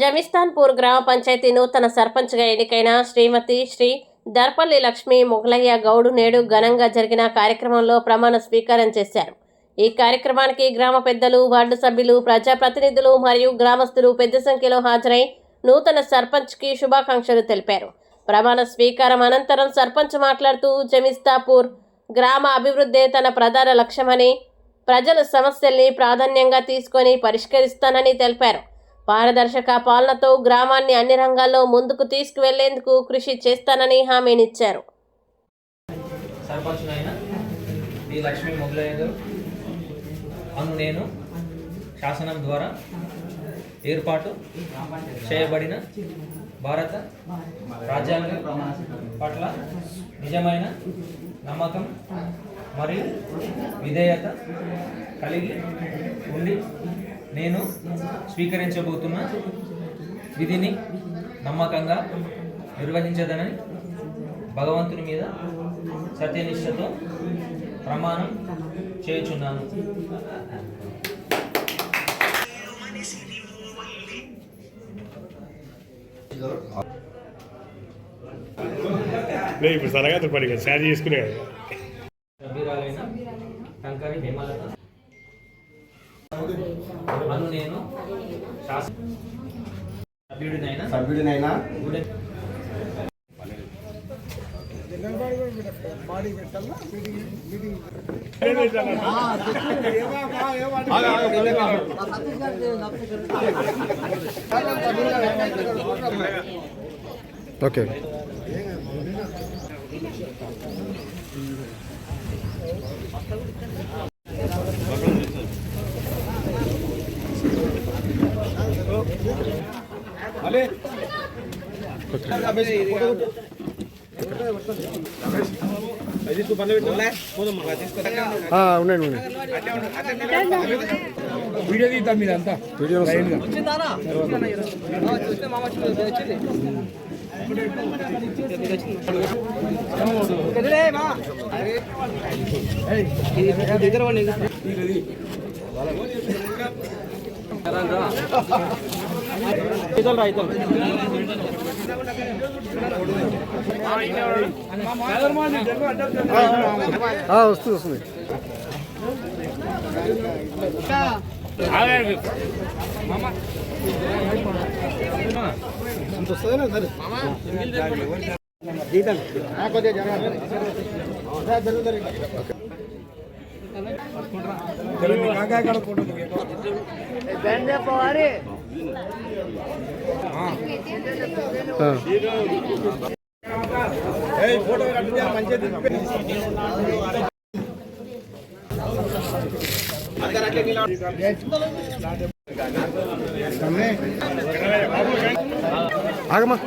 జమిస్తాన్పూర్ గ్రామ పంచాయతీ నూతన సర్పంచ్గా ఎన్నికైన శ్రీమతి శ్రీ దర్పల్లి లక్ష్మీ మొగలయ్య గౌడు నేడు ఘనంగా జరిగిన కార్యక్రమంలో ప్రమాణ స్వీకారం చేశారు. ఈ కార్యక్రమానికి గ్రామ పెద్దలు, వార్డు సభ్యులు, ప్రజాప్రతినిధులు మరియు గ్రామస్తులు పెద్ద సంఖ్యలో హాజరై నూతన సర్పంచ్కి శుభాకాంక్షలు తెలిపారు. ప్రమాణ స్వీకారం అనంతరం సర్పంచ్ మాట్లాడుతూ జమిస్తాపూర్ గ్రామ అభివృద్ధే తన ప్రధాన లక్ష్యమని, ప్రజల సమస్యల్ని ప్రాధాన్యంగా తీసుకొని పరిష్కరిస్తానని తెలిపారు. పారదర్శక పాలనతో గ్రామాన్ని అన్ని రంగాల్లో ముందుకు తీసుకువెళ్లేందుకు కృషి చేస్తానని హామీనిచ్చారు. లక్ష్మీ మొగలయ్య గారు అను నేను శాసనం ద్వారా ఏర్పాటు చేయబడిన భారత రాజ్యాంగం పట్ల నిజమైన నమ్మకం మరియు విధేయత కలిగి ఉండి నేను స్వీకరించబోతున్న విధిని నమ్మకంగా నిర్వహించదనని భగవంతుని మీద సత్యనిష్టతో ప్రమాణం చేయుచున్నాను. ఇప్పుడు సరగా పడి షేర్ చేసుకునే సభ్యురాలైన టంకరి హేమలత అను నేను సభ్యుడినైనా ఓకే. ఉండండి వీడియో తీద్దాం మీదంతా వీడియో వస్తుంది ఆగమ్మా